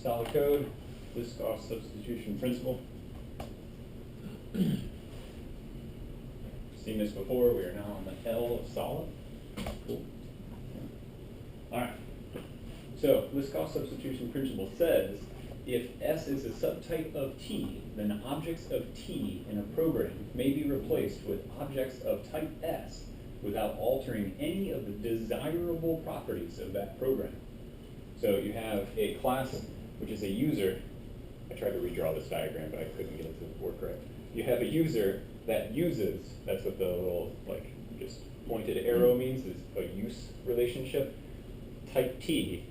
solid code, Liskov substitution principle. Seen this before, we are now on the L of solid. Cool. All right. So Liskov substitution principle says if S is a subtype of T, then objects of T in a program may be replaced with objects of type S without altering any of the desirable properties of that program. So you have a class, which is a user. I tried to redraw this diagram, but I couldn't get it to work right. You have a user that uses, that's what the little, like, just pointed arrow means, is a use relationship, type T.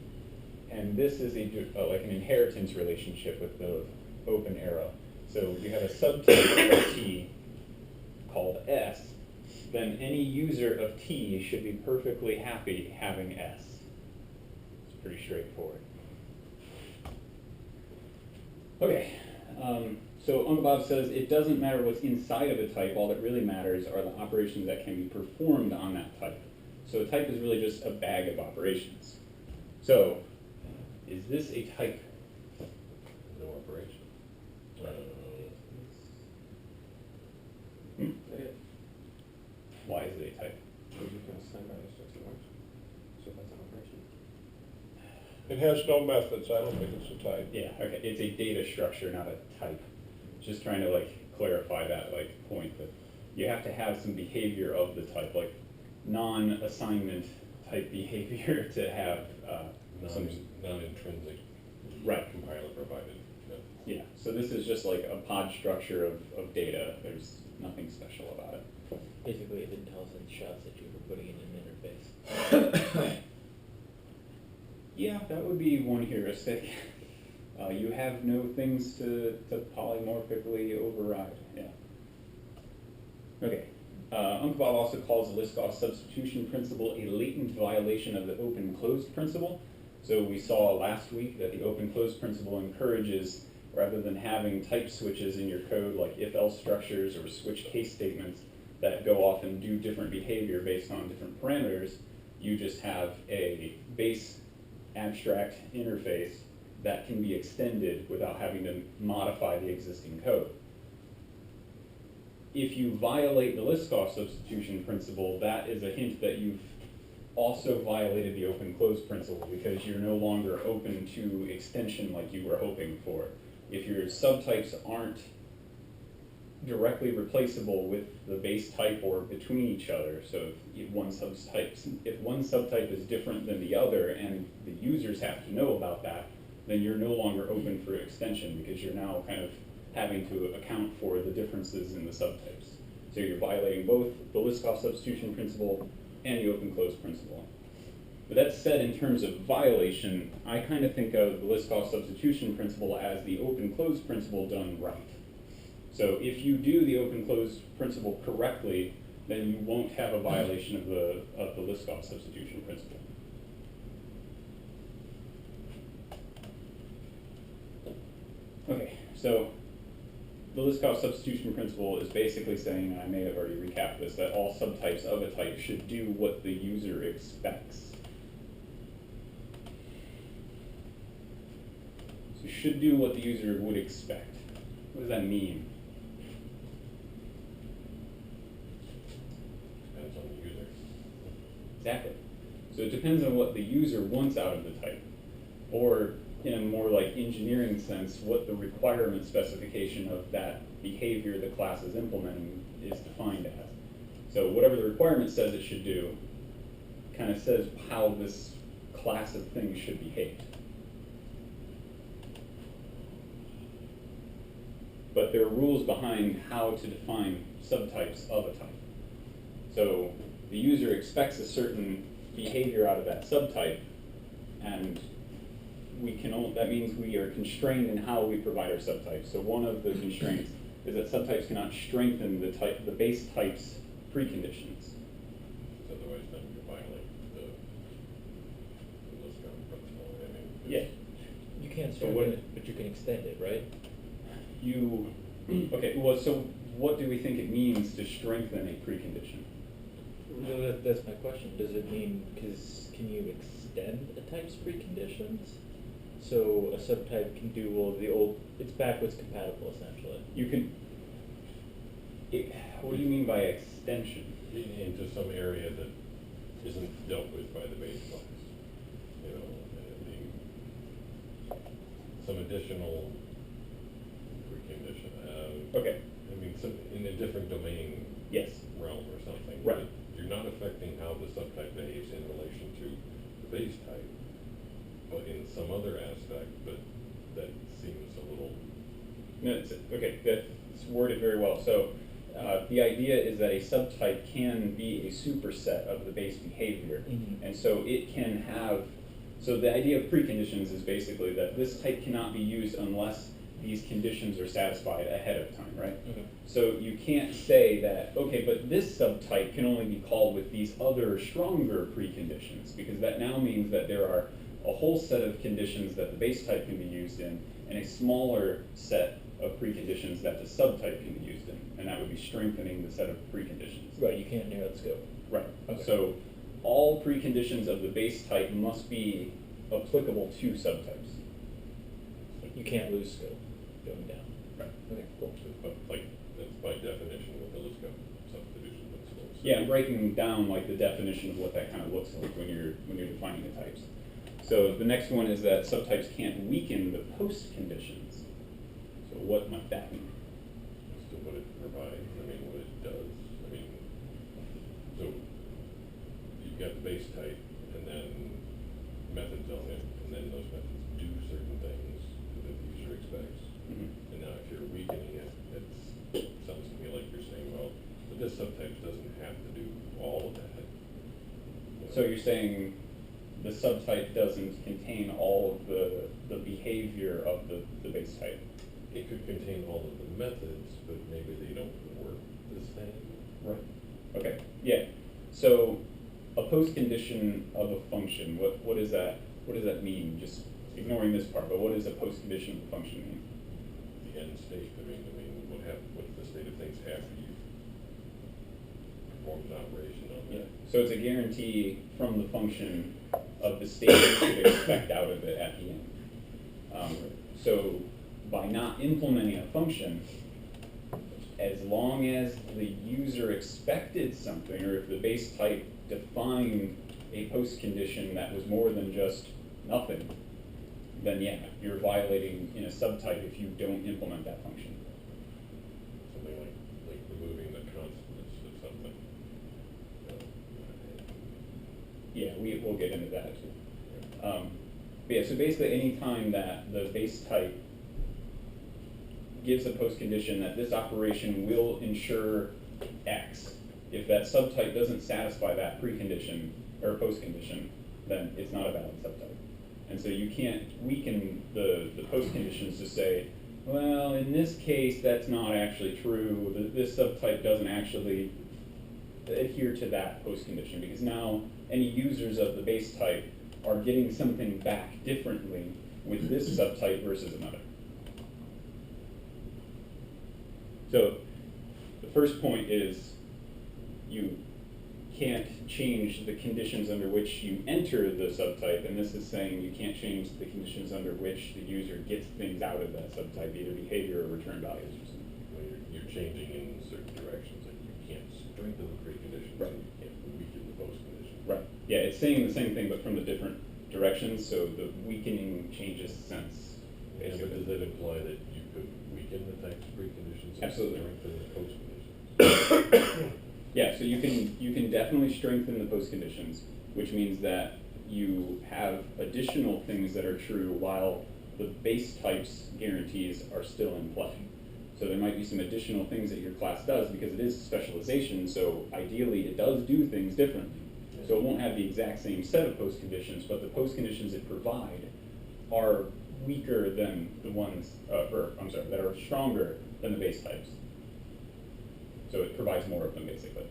And this is like an inheritance relationship with the open arrow. So you have a subtype of T called S, then any user of T should be perfectly happy having S. It's pretty straightforward. Okay, so Uncle Bob says it doesn't matter what's inside of a type, all that really matters are the operations that can be performed on that type. So a type is really just a bag of operations. So, is this a type? No operation. Why is it a type? Because you can assign values to extra so that's an operation. It has no methods, I don't think it's a type. Yeah, okay, it's a data structure, not a type. Just trying to like clarify that like point that you have to have some behavior of the type, like non-assignment type behavior to have some non-intrinsic right compiler provided. Yeah, so this is just like a pod structure of data. There's nothing special about it. Basically, it didn't tell us in shots that you were putting in an interface. Yeah, that would be one heuristic. You have no things to polymorphically override. Yeah. Okay. Uncle Bob also calls the Liskov substitution principle a latent violation of the open-closed principle. So we saw last week that the open-closed principle encourages, rather than having type switches in your code like if-else structures or switch case statements that go off and do different behavior based on different parameters, you just have a base abstract interface that can be extended without having to modify the existing code. If you violate the Liskov substitution principle, that is a hint that you've also violated the open-close principle because you're no longer open to extension like you were hoping for. If your subtypes aren't directly replaceable with the base type or between each other, so if one subtype is different than the other and the users have to know about that, then you're no longer open for extension because you're now kind of having to account for the differences in the subtypes. So you're violating both the Liskov substitution principle and the open-close principle. But that said, in terms of violation, I kind of think of the Liskov substitution principle as the open-close principle done right. So if you do the open-close principle correctly, then you won't have a violation of the Liskov substitution principle. Okay, so the Liskov substitution principle is basically saying, and I may have already recapped this, that all subtypes of a type should do what the user expects. So should do what the user would expect. What does that mean? Depends on the user. Exactly. So it depends on what the user wants out of the type, or in a more like engineering sense, what the requirement specification of that behavior the class is implementing is defined as. So whatever the requirement says it should do kind of says how this class of things should behave. But there are rules behind how to define subtypes of a type. So the user expects a certain behavior out of that subtype, and that means we are constrained in how we provide our subtypes. So one of the constraints is that subtypes cannot strengthen the base type's preconditions. Otherwise, then you violate the Liskov principle. I mean, Yeah. You can't strengthen it, but you can extend it, right? Okay, well, so what do we think it means to strengthen a precondition? No, that's my question. Does it mean, can you extend a type's preconditions? So a subtype can do all the old, it's backwards compatible essentially. You can, what do you mean by extension? Into some area that isn't dealt with by the base class. You know, some additional precondition. Okay. I mean, some, in a different domain Yes. realm or something. Right. But you're not affecting how the subtype behaves in relation to the base type, but in some other aspect, but that seems a little. No, okay, that's worded very well. So the idea is that a subtype can be a superset of the base behavior. Mhm. And so it can have, so the idea of preconditions is basically that this type cannot be used unless these conditions are satisfied ahead of time, right? Okay. So you can't say that, okay, but this subtype can only be called with these other stronger preconditions, because that now means that there are a whole set of conditions that the base type can be used in, and a smaller set of preconditions that the subtype can be used in, and that would be strengthening the set of preconditions. Right, you can't narrow the scope. Right. Okay. So all preconditions of the base type must be applicable to subtypes. You can't lose scope going down. Right. Okay, cool. But like, that's by definition what the Liskov substitution principle is. Yeah, I'm breaking down like the definition of what that kind of looks like when you're defining the types. So the next one is that subtypes can't weaken the post conditions. So what might that mean? As to what it provides, I mean, what it does, I mean, so you've got the base type and then methods on it, and then those methods do certain things that the user expects. Mhm. And now if you're weakening it, it sounds to me like you're saying, well, but this subtype doesn't have to do all of that. You know? So you're saying the subtype doesn't contain all of the behavior of the base type. It could contain all of the methods, but maybe they don't work the same. Right. Okay. Yeah. So a post condition of a function, what is that? What does that mean? Just ignoring this part, but what does a post condition of a function mean? The end state, I mean, what's the state of things after you perform the operation on Yeah. that? So it's a guarantee from the function of the state you should expect out of it at the end. So by not implementing a function, as long as the user expected something, or if the base type defined a post condition that was more than just nothing, then yeah, you're violating in a subtype if you don't implement that function. Something like removing the constants of something. Yeah, we'll get into that too. But yeah, so basically any time that the base type gives a post condition that this operation will ensure X, if that subtype doesn't satisfy that precondition or post condition, then it's not a valid subtype. And so you can't weaken the post conditions to say, well, in this case, that's not actually true. This subtype doesn't actually adhere to that post condition, because now any users of the base type are getting something back differently with this subtype versus another. So the first point is you can't change the conditions under which you enter the subtype, and this is saying you can't change the conditions under which the user gets things out of that subtype, either behavior or return values or something. When you're changing in certain directions, like you can't strengthen the preconditions, Right. and you can't weaken the post conditions. Right. Yeah, it's saying the same thing but from the different directions, so the weakening changes sense. Yeah, but Basically. does that imply that you could weaken the types of preconditions and Absolutely. strengthen the post conditions? Yeah, so you can definitely strengthen the post conditions, which means that you have additional things that are true while the base type's guarantees are still in play. So there might be some additional things that your class does because it is specialization, so ideally it does do things differently. So it won't have the exact same set of post conditions, but the post conditions it provide are weaker than the ones, that are stronger than the base types. So it provides more of them basically.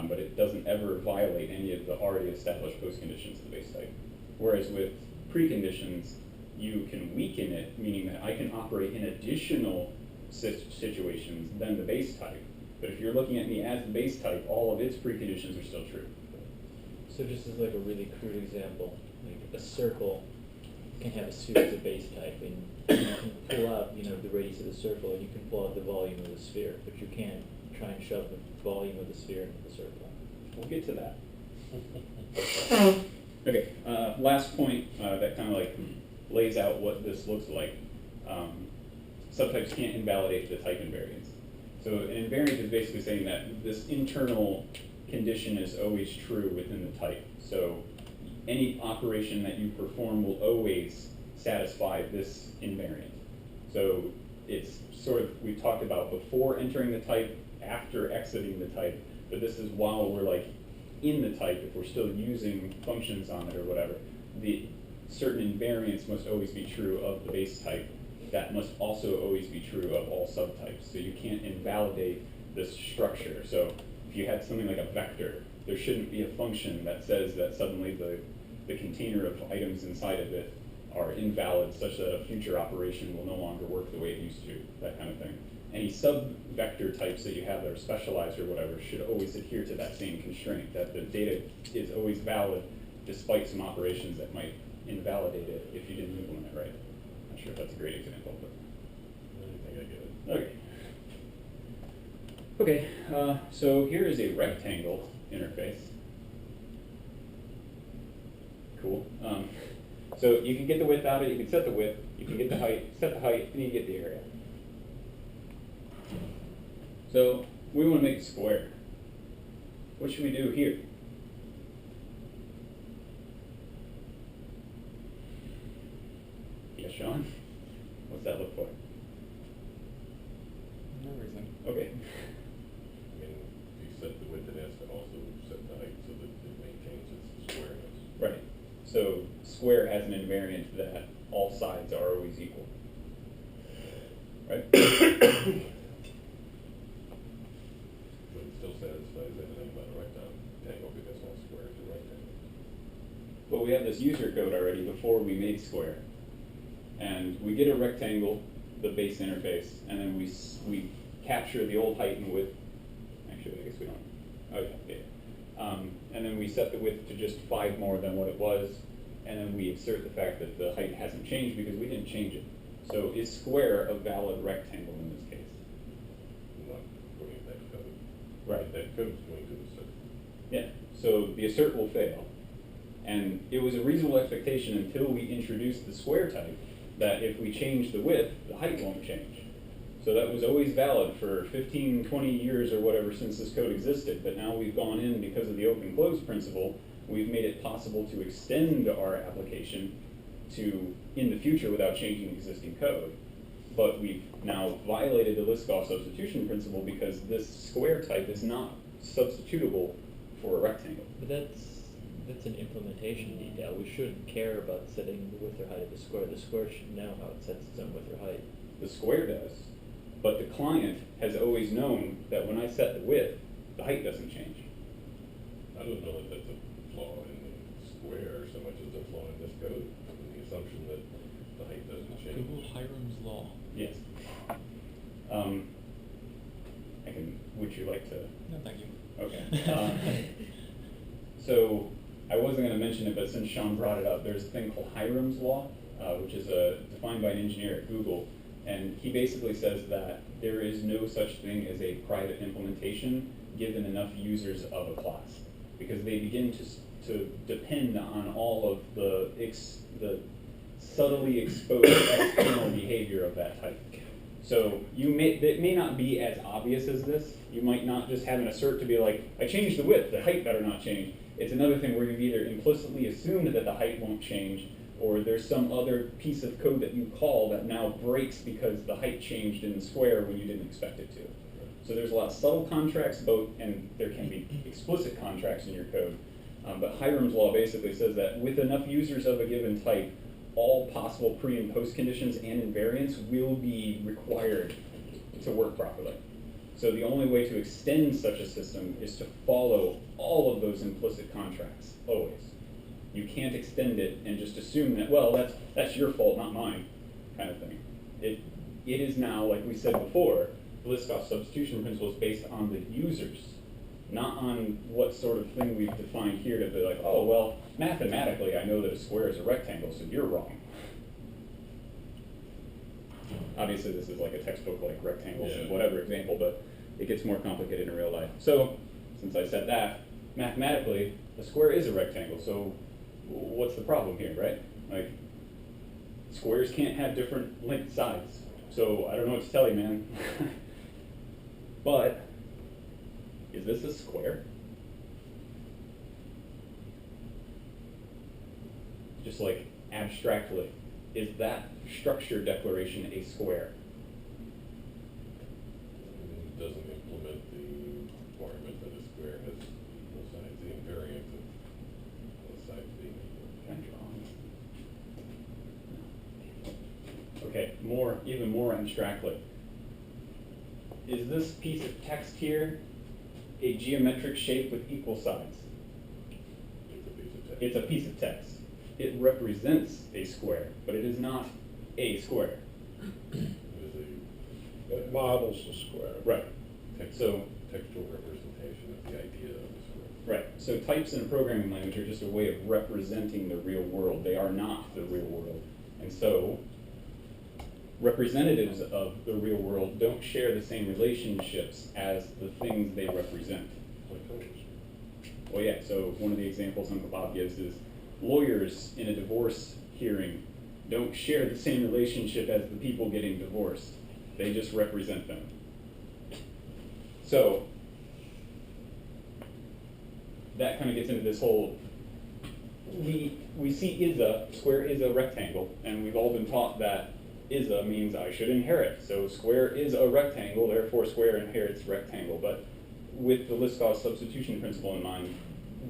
But it doesn't ever violate any of the already established post conditions of the base type. Whereas with preconditions, you can weaken it, meaning that I can operate in additional situations than the base type. But if you're looking at me as the base type, all of its preconditions are still true. So just as like a really crude example, like a circle can have a series of base type, and you can pull out, the radius of the circle, and you can pull out the volume of the sphere, but you can't try and shove the volume of the sphere into the circle. We'll get to that. Okay, last point that kind of like lays out what this looks like. Subtypes can't invalidate the type invariance. So an invariant is basically saying that this internal condition is always true within the type. So any operation that you perform will always satisfy this invariant. So it's sort of, we talked about before entering the type, after exiting the type, but this is while we're like in the type, if we're still using functions on it or whatever, the certain invariants must always be true of the base type. That must also always be true of all subtypes. So you can't invalidate this structure. So if you had something like a vector, there shouldn't be a function that says that suddenly the container of items inside of it are invalid such that a future operation will no longer work the way it used to, that kind of thing. Any sub-vector types that you have that are specialized or whatever should always adhere to that same constraint, that the data is always valid despite some operations that might invalidate it if you didn't implement it right. Not sure if that's a great example, but I think I get it. Okay. Okay, so here is a rectangle interface. Cool. So you can get the width out of it, you can set the width, you can get the height, set the height, and you get the area. So we want to make a square. What should we do here? Yes, Sean? What's that look for? No reason. Okay. I mean, if you set the width, it has to also set the height so that it maintains its squareness. Right. So square has an invariant that all sides are always equal. Right? But it still satisfies anything about a rectangle because all squares are rectangles. But we have this user code already before we made square. And we get a rectangle, the base interface, and then we capture the old height and width. Actually, I guess we don't. Oh, yeah. And then we set the width to just 5 more than what it was, and then we insert the fact that the height hasn't changed because we didn't change it. So is square a valid rectangle in this case? Not according to that code. Right. That code is going to assert. Yeah, so the assert will fail. And it was a reasonable expectation until we introduced the square type that if we change the width, the height won't change. So that was always valid for 15, 20 years or whatever since this code existed, but now we've gone in because of the open-close principle, we've made it possible to extend our application to in the future without changing existing code. But we've now violated the Liskov substitution principle because this square type is not substitutable for a rectangle. But that's an implementation detail. We shouldn't care about setting the width or height of the square. The square should know how it sets its own width or height. The square does, but the client has always known that when I set the width, the height doesn't change. I don't know that that's a flaw in the square so much as a flaw in this code. The assumption that the height doesn't change. Google Hiram's law. Yes. Would you like to? No, thank you. Okay. So I wasn't going to mention it, but since Sean brought it up, there's a thing called Hiram's law, which is defined by an engineer at Google. And he basically says that there is no such thing as a private implementation given enough users of a class, because they begin to depend on all of the subtly exposed external behavior of that type. So it may not be as obvious as this. You might not just have an assert to be like, I changed the width, the height better not change. It's another thing where you've either implicitly assumed that the height won't change, or there's some other piece of code that you call that now breaks because the height changed in the square when you didn't expect it to. So there's a lot of subtle contracts, and there can be explicit contracts in your code. But Hiram's law basically says that with enough users of a given type, all possible pre- and post conditions and invariants will be required to work properly. So the only way to extend such a system is to follow all of those implicit contracts, always. You can't extend it and just assume that, well, that's your fault, not mine, kind of thing. It is now, like we said before, the Liskov substitution principle is based on the users, not on what sort of thing we've defined here to be like, oh, well, mathematically I know that a square is a rectangle, so you're wrong. obviously this is like a textbook, like rectangles and Yeah. whatever example, but it gets more complicated in real life. So, since I said that, mathematically, a square is a rectangle, so what's the problem here, right? Like, squares can't have different length sides, so I don't know what to tell you, man. But, is this a square? Just like abstractly, is that structure declaration a square? It doesn't implement the requirement that a square has equal sides, the invariant of the sides being equal. Can I draw on this? Okay, even more abstractly. Is this piece of text here a geometric shape with equal sides? It's a piece of text. It's a piece of text. It represents a square, but it is not a square. It is It models the square. Right. a textual representation of the idea of the square. Right. So types in a programming language are just a way of representing the real world. They are not the real world. And so representatives of the real world don't share the same relationships as the things they represent. Like colors. Well, yeah, so one of the examples Uncle Bob gives is lawyers in a divorce hearing don't share the same relationship as the people getting divorced. They just represent them. So that kind of gets into this whole, we see square is a rectangle, and we've all been taught that means I should inherit. So square is a rectangle, therefore square inherits rectangle. But with the Liskov substitution principle in mind,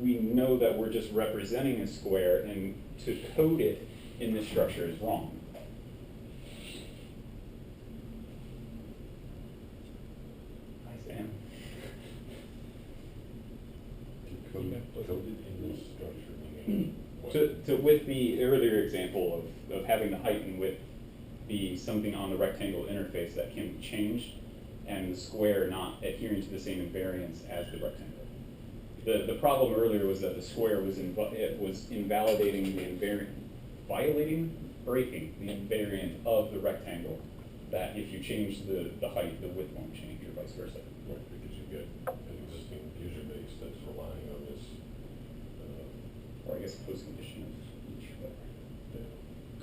we know that we're just representing a square, and to code it in this structure is wrong. Hi, Sam. Coded in this structure, meaning what? With the earlier example of having the height and width be something on the rectangle interface that can be changed, and the square not adhering to the same invariance as the rectangle. The problem earlier was that the square was invalidating the invariant, breaking the invariant of the rectangle, that if you change the height, the width won't change, or vice versa. Right, because you get an existing user base that's relying on this. Or I guess postcondition of each, but.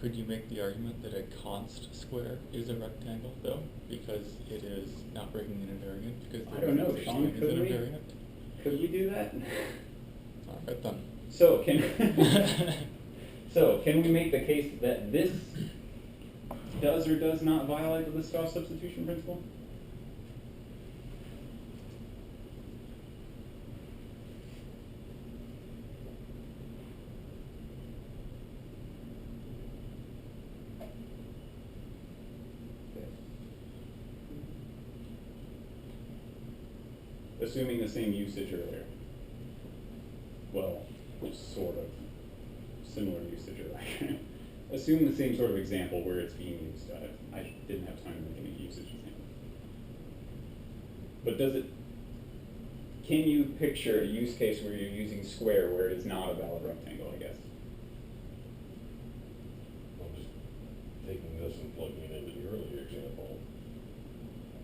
Could you make the argument that a const square is a rectangle, though, because it is not breaking an invariant? Because I don't know, there's Sean, such thing as could an we? invariant? Could we do that? All right, then. So can we make the case that this does or does not violate the Liskov substitution principle? Assuming the same usage earlier. Well, sort of. Similar usage earlier. Assume the same sort of example where it's being used. I didn't have time to make any usage example. But can you picture a use case where you're using square where it is not a valid rectangle, I guess? I'm just taking this and plugging it into the earlier example.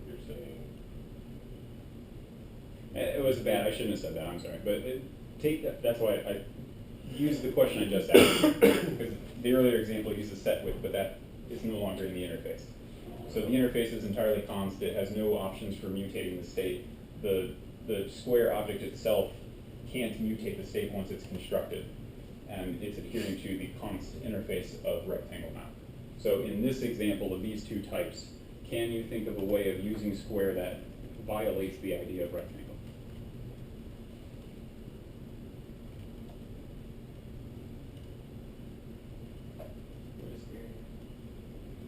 You're saying. It was bad, I shouldn't have said that, I'm sorry. But that's why I used the question I just asked, because the earlier example used a set width, but that is no longer in the interface. So the interface is entirely const, it has no options for mutating the state. The square object itself can't mutate the state once it's constructed, and it's adhering to the const interface of rectangle map. So in this example of these two types, can you think of a way of using square that violates the idea of rectangle?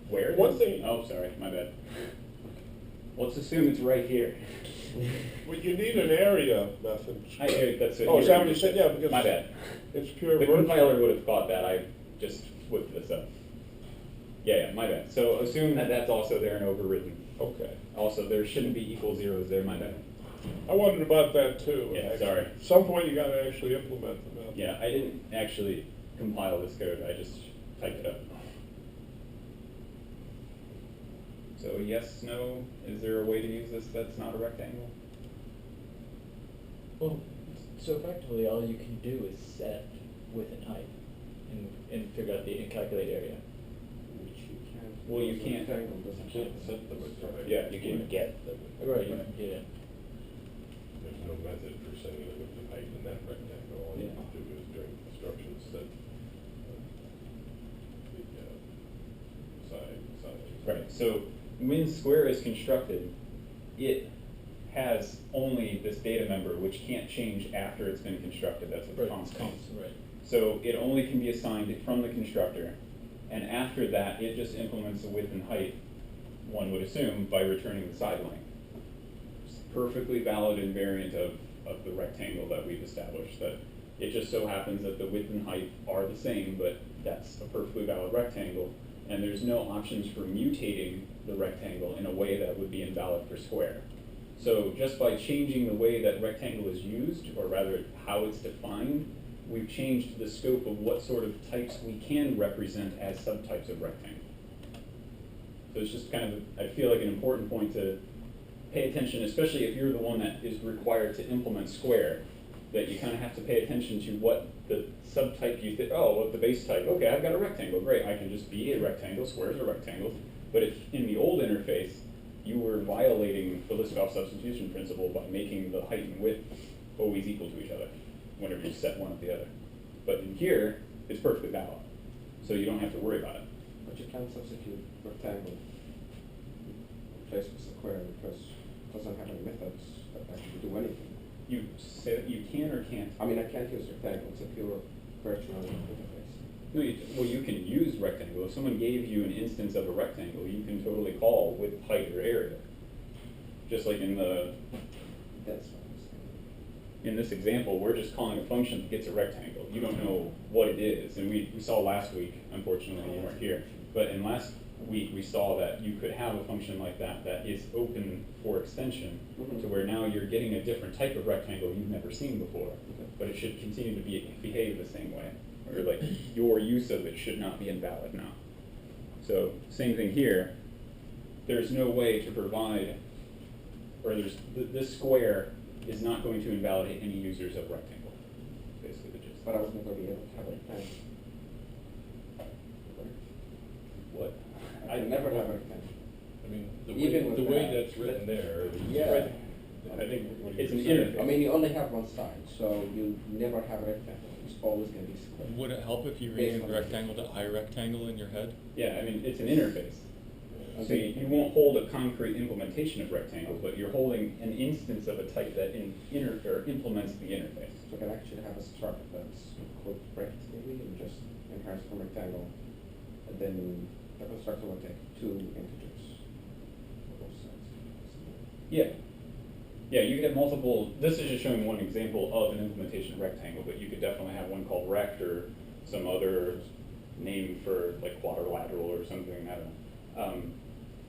Where? One thing- Oh, sorry, my bad. Let's assume it's right here. Well, you need an area method. That's it. Oh, is that what you said? Yeah, because My bad. it's pure The virtual. compiler would have thought that. I just whipped this up. Yeah, my bad. So assume that that's also there and overridden. Okay. Also, there shouldn't be equal zeros there. My bad. I wondered about that too. Yeah, sorry. At some point you gotta actually implement the method. Yeah, I didn't actually compile this code. I just typed it up. So yes, no, is there a way to use this that's not a rectangle? Well, so effectively, all you can do is set width and height, and figure out and calculate area. Which you can't. Well, you because a can't- rectangle doesn't You can't have set the width or height. Yeah, You can get the width. Right. Yeah. There's no method for setting the width and height in that rectangle. All you Yeah. can do is during construction set the side. Right, so when square is constructed, it has only this data member which can't change after it's been constructed, that's what the constant is. Right. So it only can be assigned from the constructor, and after that, it just implements the width and height, one would assume, by returning the side length. It's perfectly valid invariant of the rectangle that we've established, that it just so happens that the width and height are the same, but that's a perfectly valid rectangle, and there's no options for mutating the rectangle in a way that would be invalid for square. So just by changing the way that rectangle is used, or rather how it's defined, we've changed the scope of what sort of types we can represent as subtypes of rectangle. So it's just kind of, I feel like, an important point to pay attention, especially if you're the one that is required to implement square, that you kind of have to pay attention to what the subtype you think, oh, well, the base type, okay, I've got a rectangle, great, I can just be a rectangle, squares are rectangles. But if in the old interface, you were violating the Liskov substitution principle by making the height and width always equal to each other whenever you set one at the other. But in here, it's perfectly valid, so you don't have to worry about it. But you can't substitute rectangle in place of square because it doesn't have any methods that actually do anything. You say that you can or can't. I mean, I can't use rectangle, it's a pure virtual interface. No, well, you can use rectangle. If someone gave you an instance of a rectangle, you can totally call with height or area. Just like in That's what I'm saying. in this example, we're just calling a function that gets a rectangle. You don't know what it is. And we saw last week, unfortunately you weren't here, but in last week we saw that you could have a function like that that is open for extension Mhm. to where now you're getting a different type of rectangle you've never seen before. Okay. But it should continue to behave the same way. Or like your use of it should not be invalid now. So same thing here. There's no way to provide, or this square is not going to invalidate any users of rectangle. Basically the gist. But I was never be able to have a rectangle. What? I never have a rectangle. I mean, Even with the way that. that's written there. Yeah. I think what it's you're an saying- interface. I mean, you only have one side, so you never have a rectangle. It's always going to be square. Would it help if you Based renamed on- rectangle to iRectangle in your head? Yeah, I mean, it's an interface. So Okay. you won't hold a concrete implementation of rectangle, but you're holding an instance of a type that implements the interface. So you can actually have a struct that's called rect maybe, and just inherits from rectangle, and then the constructor will take two integers for both sides. Yeah. Yeah, you could have multiple, this is just showing one example of an implementation of rectangle, but you could definitely have one called rect or some other name for like quadrilateral or something, I don't know.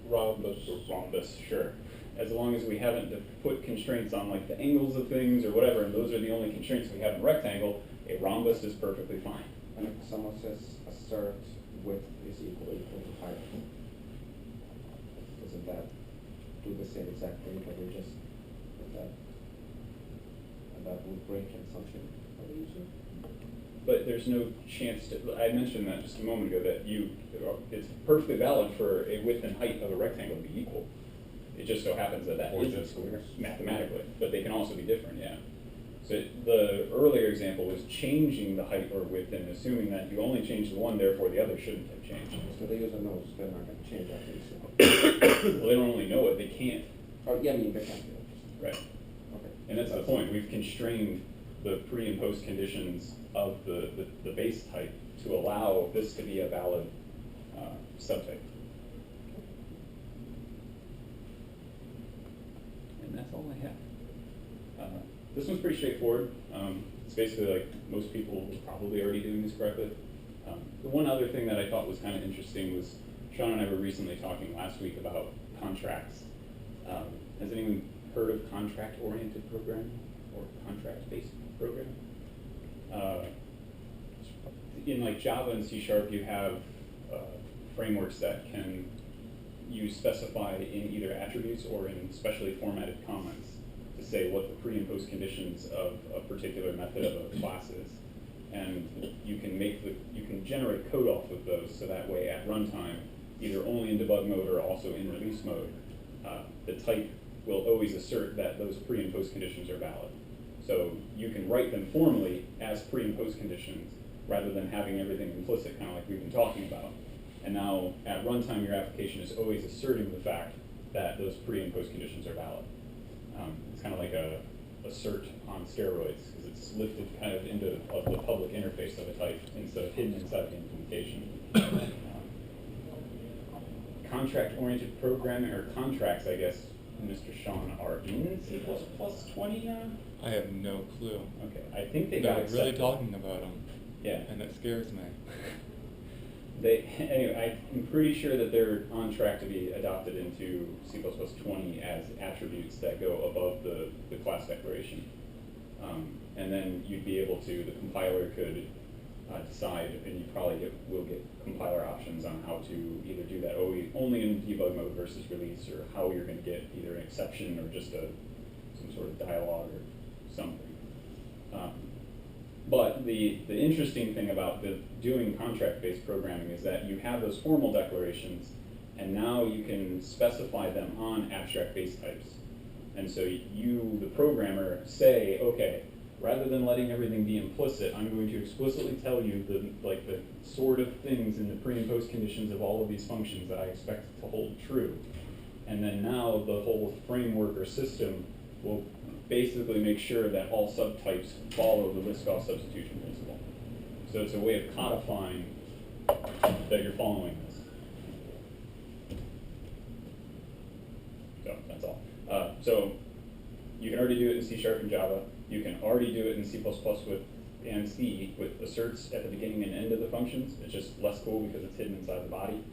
Rhombus or rhombus, sure. As long as we haven't put constraints on like the angles of things or whatever, and those are the only constraints we have in rectangle, a rhombus is perfectly fine. And if someone says assert width is equal to height, doesn't that do the same exact thing, but we just put that, and that would break in function for the user? But there's no chance to, I mentioned that just a moment ago, that it's perfectly valid for a width and height of a rectangle to be equal. It just so happens that that Or isn't just squares mathematically, but they can also be different, yeah. So the earlier example was changing the height or width and assuming that you only changed the one, therefore the other shouldn't have changed. So the user knows they're not going to change that easily. Well, they don't only know it, they can't, Oh, yeah, I mean, they can't do it. right? Okay. And that's the point, we've constrained the pre and post conditions of the base type to allow this to be a valid subtype. And that's all I have. This one's pretty straightforward. It's basically like most people will probably already doing this correctly. The one other thing that I thought was kind of interesting was Sean and I were recently talking last week about contracts. Has anyone heard of contract-oriented programming or contract-based programming? In like Java and C# you have frameworks that can you specify in either attributes or in specially formatted comments to say what the pre and post conditions of a particular method of a class is. And you can generate code off of those, so that way at runtime, either only in debug mode or also in release mode, the type will always assert that those pre and post conditions are valid. So you can write them formally as pre and post conditions rather than having everything implicit, kind of like we've been talking about. And now at runtime, your application is always asserting the fact that those pre and post conditions are valid. It's kind of like a assert on steroids, because it's lifted kind of into the public interface of a type instead of hidden inside the implementation. Contract-oriented programming, or contracts, I guess, Mr. Sean, are in C++ 20 now? I have no clue. Okay, I think they They're got really accepted. talking about them. Yeah. And it scares me. Anyway, I'm pretty sure that they're on track to be adopted into C++ 20 as attributes that go above the class declaration. And then you'd be able to, the compiler could decide, and you probably will get compiler options on how to either do that only in debug mode versus release, or how you're going to get either an exception or just some sort of dialogue or something. But the interesting thing about doing contract-based programming is that you have those formal declarations, and now you can specify them on abstract base types. And so you, the programmer, say, okay, rather than letting everything be implicit, I'm going to explicitly tell you the sort of things in the pre and post conditions of all of these functions that I expect to hold true. And then now the whole framework or system will basically make sure that all subtypes follow the Liskov substitution principle. So it's a way of codifying that you're following this. So that's all. So you can already do it in C# and Java. You can already do it in C++ and C with asserts at the beginning and end of the functions. It's just less cool because it's hidden inside the body.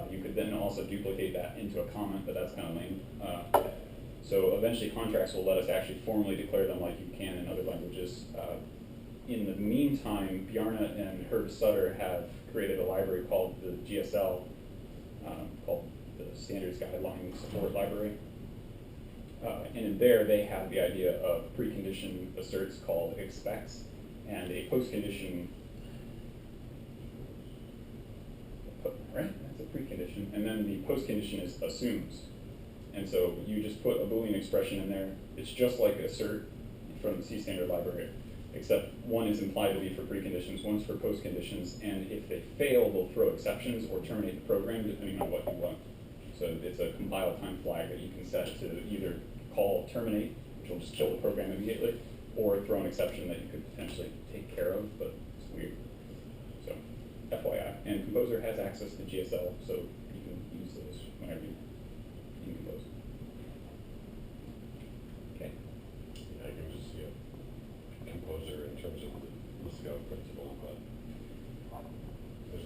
You could then also duplicate that into a comment, but that's kind of lame. So eventually contracts will let us actually formally declare them like you can in other languages. In the meantime, Bjarne and Herb Sutter have created a library called the GSL, called the Standards Guideline Support Library. And in there, they have the idea of precondition asserts called expects, and a postcondition, right? That's a precondition. And then the postcondition is assumes. And so you just put a Boolean expression in there. It's just like assert from the C standard library, except one is implied to be for preconditions, one's for postconditions, and if they fail, they'll throw exceptions or terminate the program depending on what you want. So it's a compile time flag that you can set to either call terminate, which will just kill the program immediately, or throw an exception that you could potentially take care of, but it's weird. So FYI. And Composer has access to GSL, so you can use those whenever you compose. Okay. I can just see a composer in terms of the Liskov principle, but it's a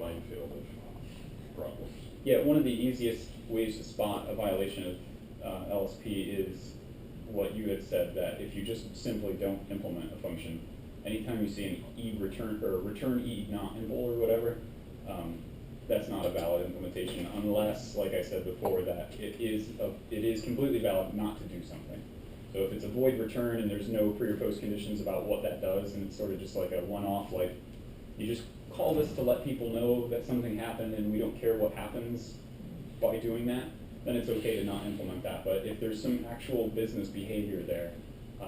minefield of problems. Yeah, one of the easiest ways to spot a violation of LSP is what you had said, that if you just simply don't implement a function, anytime you see an E return or return E not impl or whatever, that's not a valid implementation unless, like I said before, that it is completely valid not to do something. So if it's a void return and there's no pre or post conditions about what that does, and it's sort of just like a one-off, like you just call this to let people know that something happened and we don't care what happens by doing that, then it's okay to not implement that. But if there's some actual business behavior there,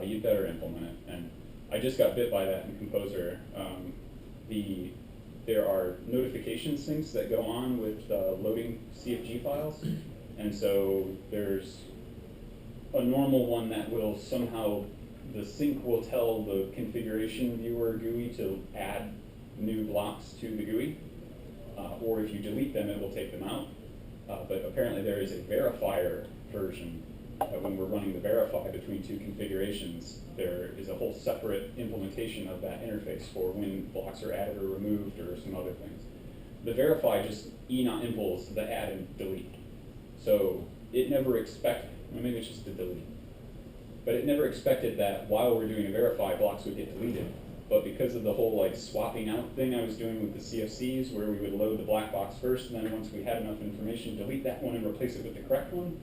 you'd better implement it. And I just got bit by that in Composer. There are notification syncs that go on with loading CFG files. And so there's a normal one that will somehow, the sync will tell the configuration viewer GUI to add new blocks to the GUI. Or if you delete them, it will take them out. But apparently there is a verifier version. When we're running the verify between two configurations, there is a whole separate implementation of that interface for when blocks are added or removed or some other things. The verify just not impls the add and delete. So it never well, maybe it's just the delete. But it never expected that while we're doing a verify, blocks would get deleted. but because of the whole like swapping out thing I was doing with the CFCs, where we would load the black box first, and then once we had enough information, delete that one and replace it with the correct one,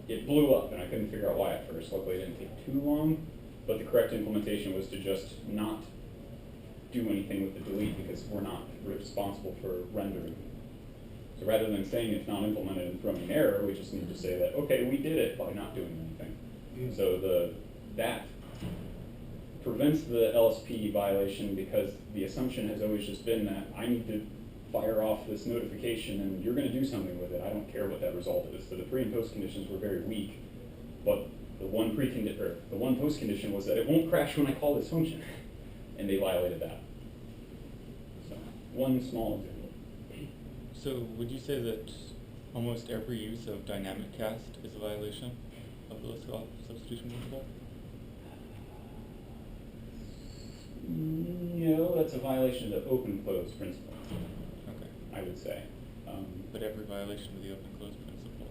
it blew up, and I couldn't figure out why at first. Luckily, it didn't take too long, but the correct implementation was to just not do anything with the delete because we're not responsible for rendering. So rather than saying it's not implemented and throwing an error, we just need to say that, okay, we did it by not doing anything. So that prevents the LSP violation because the assumption has always just been that I need to fire off this notification and you're going to do something with it. I don't care what that result is. So the pre and post conditions were very weak, but the one post condition was that it won't crash when I call this function, and they violated that. So one small example. So would you say that almost every use of dynamic cast is a violation of the Liskov substitution principle? No, that's a violation of the open-close principle, Okay. I would say. But every violation of the open-close principle?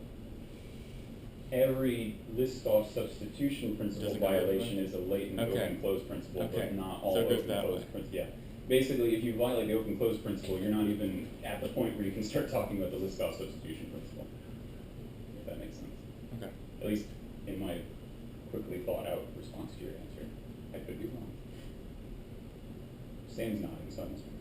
Every Liskov substitution principle Doesn't go that violation way? is a latent Okay. open-close principle, Okay. but not all So it goes that open-close way. principles. Yeah. Basically, if you violate the open-close principle, you're not even at the point where you can start talking about the Liskov substitution principle, if that makes sense. Okay. At least in my quickly thought-out response to your answer. I could be wrong. Sam's nodding, so I must be